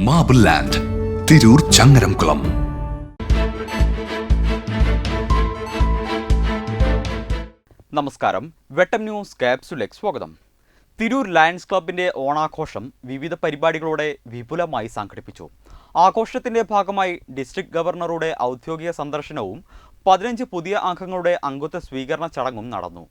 Marble land, Tirur Changaramkulam. നമസ്കാരം. വെട്ടം news ക്യാപ്സുലേക്ക് സ്വാഗതം. തിരൂർ ലയൺസ് ക്ലബിന്റെ ഓണാഘോഷം വിവിധ പരിപാടികളോടെ വിപുലമായി സംഘടിപ്പിച്ചു. ആഘോഷത്തിന്റെ ഭാഗമായി ഡിസ്ട്രിക്ട് ഗവർണറുടെ ഔദ്യോഗിക സന്ദർശനവും 15 പുതിയ അംഗങ്ങളുടെ അംഗത്വ സ്വീകരണ ചടങ്ങും നടന്നു.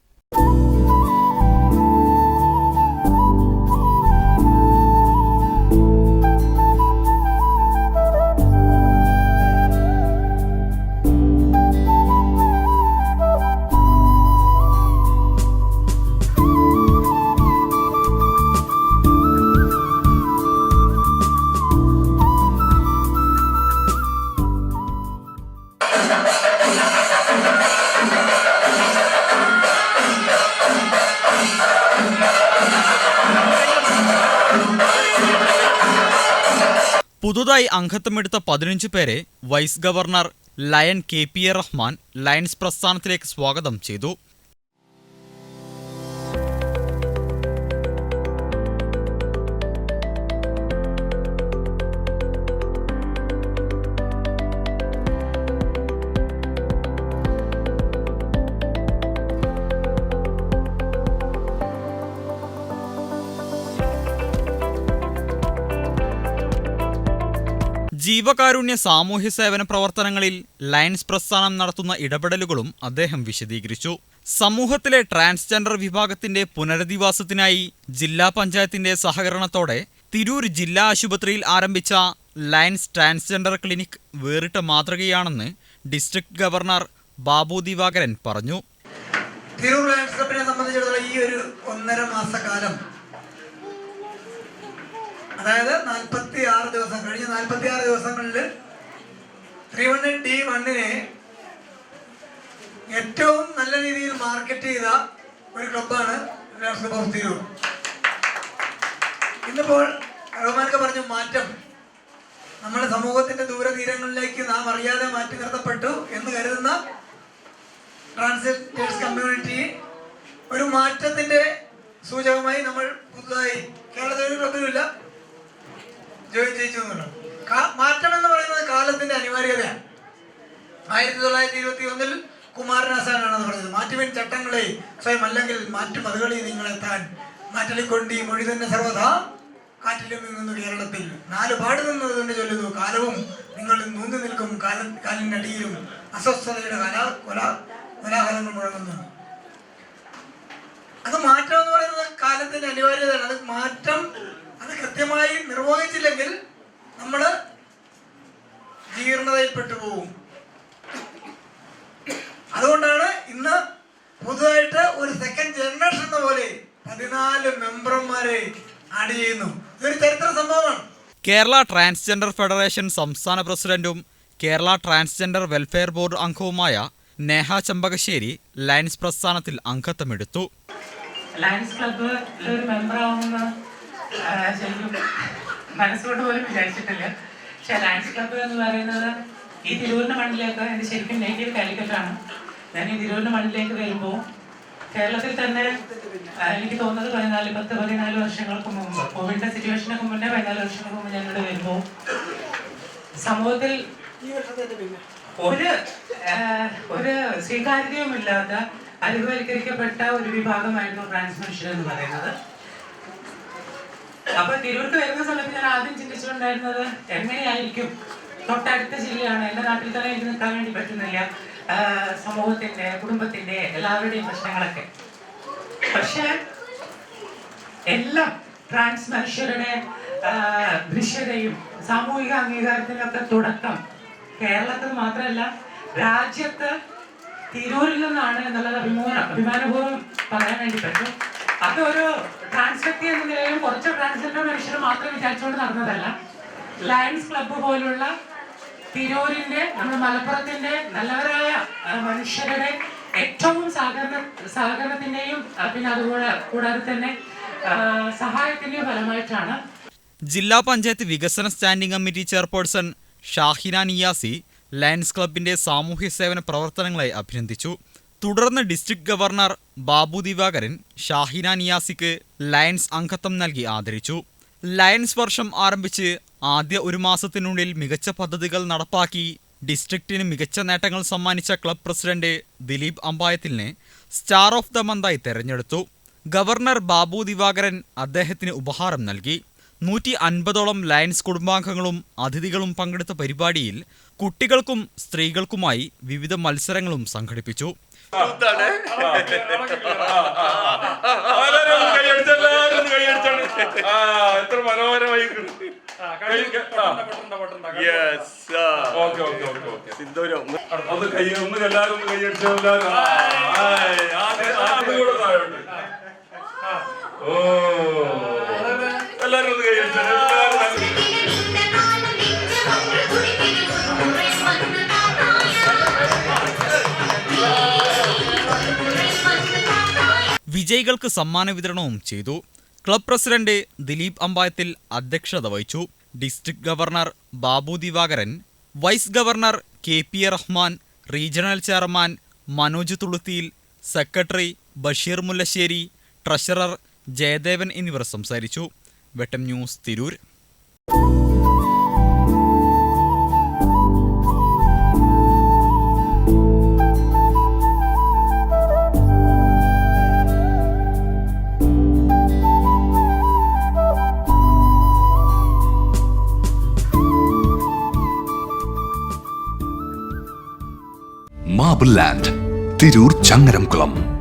പുതുതായി അംഗത്വമെടുത്ത 15 പേരെ vice governor lion KPA Rahman Lions പ്രസ്ഥാനത്തിലേക്ക് സ്വാഗതം ചെയ്തു. ജീവകാരുണ്യ സാമൂഹ്യ സേവന പ്രവർത്തനങ്ങളിൽ ലയൺസ് പ്രസ്ഥാനം നടത്തുന്ന ഇടപെടലുകളും അദ്ദേഹം വിശദീകരിച്ചു. സമൂഹത്തിലെ ട്രാൻസ്ജെൻഡർ വിഭാഗത്തിന്റെ പുനരധിവാസത്തിനായി ജില്ലാ പഞ്ചായത്തിന്റെ സഹകരണത്തോടെ തിരൂർ ജില്ലാ ആശുപത്രിയിൽ ആരംഭിച്ച ലയൺസ് ട്രാൻസ്ജെൻഡർ ക്ലിനിക് വേറിട്ട മാതൃകയാണെന്ന് ഡിസ്ട്രിക്ട് ഗവർണർ ബാബു ദിവാകരൻ പറഞ്ഞു. തിരൂർ ലയൺസ് ക്ലബിനെ സംബന്ധിച്ചിടത്തോളം ഈ ഒരു 1.5 മാസക്കാലം, അതായത് 46 ദിവസം കഴിഞ്ഞ 46 ദിവസങ്ങളിൽ 318D1-നെ ഏറ്റവും നല്ല രീതിയിൽ മാർക്കറ്റ് ചെയ്ത ഒരു ക്ലബ്ബാണ് ലയൺസ് ക്ലബ് ഓഫ് തിരൂർ. ഇന്നിപ്പോൾ റഹ്മാനൊക്കെ പറഞ്ഞു, മാറ്റം നമ്മുടെ സമൂഹത്തിന്റെ ദൂരതീരങ്ങളിലേക്ക് നാം അറിയാതെ മാറ്റി നിർത്തപ്പെട്ടു എന്ന് കരുതുന്ന ട്രാൻസ്ജെൻഡേഴ്സ് കമ്മ്യൂണിറ്റി ഒരു മാറ്റത്തിന്റെ സൂചകമായി നമ്മൾ പുതുതായി കേരളത്തിൽ ഒരു ക്ലബിലുമില്ല ജോയിൻ ചെയ്യിച്ചു. മാറ്റം എന്ന് പറയുന്നത് കാലത്തിന്റെ അനിവാര്യതയാണ്. 1921 കുമാരനാശാനാണ് അത് പറഞ്ഞത്. മാറ്റുവിൻ ചട്ടങ്ങളെ സ്വയം, അല്ലെങ്കിൽ മാറ്റും അതുകളി നിങ്ങളെത്താൻ, മാറ്റലിക്കൊണ്ടി മൊഴി തന്നെ സർവ്വതാ കാറ്റിലും നിന്നു കേരളത്തിൽ 4 പാട് നിന്നത് തന്നെ ചൊല്ലുന്നു, കാലവും നിങ്ങൾ നൂന്നി നിൽക്കും, കാലിനടിയിലും അസ്വസ്ഥതയുടെ കോലാഹലങ്ങൾ മുഴങ്ങുന്നു. അത് മാറ്റം എന്ന് പറയുന്നത് കാലത്തിന്റെ അനിവാര്യതയാണ്. അത് മാറ്റം അത് കൃത്യമായി നിർവഹിച്ചില്ലെങ്കിൽ നമ്മൾ ജീർണതയിൽപ്പെട്ടു പോകും. അതുകൊണ്ടാണ് ഇന്ന് പുതുതായിട്ട് ഒരു സെക്കൻഡ് ജനറേഷൻ എന്ന പോലെ 14 മെമ്പർമാരെ ആഡ് ചെയ്യുന്നു. ഇതൊരു ചരിത്ര സംഭവമാണ്. കേരള ട്രാൻസ്ജെൻഡർ ഫെഡറേഷൻ സംസ്ഥാന പ്രസിഡന്റും കേരള ട്രാൻസ്ജെൻഡർ വെൽഫെയർ ബോർഡ് അംഗവുമായ നേഹ ചമ്പകശ്ശേരി ലയൺസ് പ്രസ്ഥാനത്തിൽ അംഗത്വമെടുത്തു. ലയൺസ് ക്ലബ്ബ് ഒരു മെമ്പറാവുന്ന ശരിക്കും മനസ്സുകൊണ്ട് പോലും വിചാരിച്ചിട്ടില്ല. പക്ഷെ ലയൺസ് ക്ലബ്ബ് എന്ന് പറയുന്നത് ഈ തിരൂരിൻ്റെ മണ്ണിലേക്ക്, എൻ്റെ ശരിക്കും നേറ്റീവ് കാലിക്കറ്റാണ്. ഞാൻ ഈ തിരൂരിൻ്റെ മണ്ണിലേക്ക് വരുമ്പോൾ കേരളത്തിൽ തന്നെ എനിക്ക് തോന്നുന്നത് 14 വർഷങ്ങൾക്ക് മുമ്പ്, കോവിഡിൻ്റെ സിറ്റുവേഷനൊക്കെ മുന്നേ 14 വർഷങ്ങൾക്ക് മുമ്പ് ഞാനിവിടെ വരുമ്പോൾ സമൂഹത്തിൽ ഒരു സ്വീകാര്യതയുമില്ലാത്ത അരികുവൽക്കരിക്കപ്പെട്ട ഒരു വിഭാഗമായിരുന്നു ട്രാൻസ് മനുഷ്യർ എന്ന് പറയുന്നത്. അപ്പൊ തിരൂർക്ക് വരുന്ന സമയത്ത് ഞാൻ ആദ്യം ചിന്തിച്ചിട്ടുണ്ടായിരുന്നത് എങ്ങനെയായിരിക്കും, തൊട്ടടുത്ത ജില്ലയാണ്, എന്റെ നാട്ടിൽ തന്നെ എനിക്ക് നിൽക്കാൻ വേണ്ടി പറ്റുന്നില്ല, സമൂഹത്തിന്റെ കുടുംബത്തിന്റെ എല്ലാവരുടെയും പ്രശ്നങ്ങളൊക്കെ. പക്ഷെ എല്ലാം ട്രാൻസ് മനുഷ്യരുടെ ദൃശ്യതയും സാമൂഹിക അംഗീകാരത്തിനൊക്കെ തുടക്കം കേരളത്തിൽ മാത്രമല്ല രാജ്യത്ത് തിരൂരിൽ നിന്നാണ് എന്നുള്ളത് അഭിമാനപൂർവ്വം പറയാൻ വേണ്ടി പറ്റും. അതൊരു ട്രാൻസ് വ്യക്തി എന്ന നിലയിലും കുറച്ച് ട്രാൻസ്ജെൻഡർ മനുഷ്യർ മാത്രം വിചാരിച്ചുകൊണ്ട് നടന്നതല്ല. ലയൺസ് ക്ലബ്ബ് പോലുള്ള തിരൂരിന്റെ, നമ്മുടെ മലപ്പുറത്തിന്റെ നല്ലവരായ മനുഷ്യരുടെ ഏറ്റവും സഹകരണത്തിന്റെയും പിന്നെ അതുകൂടാതെ തന്നെ സഹായത്തിന്റെയും ഫലമായിട്ടാണ്. ജില്ലാ പഞ്ചായത്ത് വികസന standing committee chairperson Shahina Niyasi Lions ക്ലബിന്റെ സാമൂഹ്യ സേവന പ്രവർത്തനങ്ങളെ അഭിനന്ദിച്ചു. തുടർന്ന് ഡിസ്ട്രിക്ട് ഗവർണർ ബാബു ദിവാകരൻ ഷാഹിന നിയാസിക്ക് ലയൺസ് അംഗത്വം നൽകി ആദരിച്ചു. ലയൺസ് വർഷം ആരംഭിച്ച് ആദ്യ ഒരു മാസത്തിനുള്ളിൽ മികച്ച പദ്ധതികൾ നടപ്പാക്കി ഡിസ്ട്രിക്റ്റിന് മികച്ച നേട്ടങ്ങൾ സമ്മാനിച്ച ക്ലബ് പ്രസിഡന്റ് ദിലീപ് അമ്പായത്തിലിനെ സ്റ്റാർ ഓഫ് ദ മന്തായി തെരഞ്ഞെടുത്തു. ഗവർണർ ബാബു ദിവാകരൻ അദ്ദേഹത്തിന് ഉപഹാരം നൽകി. 150ഓളം ലയൺസ് കുടുംബാംഗങ്ങളും അതിഥികളും പങ്കെടുത്ത പരിപാടിയിൽ കുട്ടികൾക്കും സ്ത്രീകൾക്കുമായി വിവിധ മത്സരങ്ങളും സംഘടിപ്പിച്ചു. എത്ര മനോഹരമായി ഒന്ന് എല്ലാവരും ഒന്ന് കൈയടിച്ചു. ഓ എല്ലാരും ഒന്ന് കൈയടിച്ചു. വിജയികൾക്ക് സമ്മാന വിതരണവും ചെയ്തു. ക്ലബ് പ്രസിഡന്റ് ദിലീപ് അമ്പായത്തിൽ അധ്യക്ഷത വഹിച്ചു. District governor Babu Divakaran, vice governor KP Rahman, regional chairman Manoj Thuluthiyil, secretary Basheer Mullassery, treasurer Jayadevan എന്നിവർ സംസാരിച്ചു. Vettam news, Tirur. Marble land, Tirur Changaramkulam.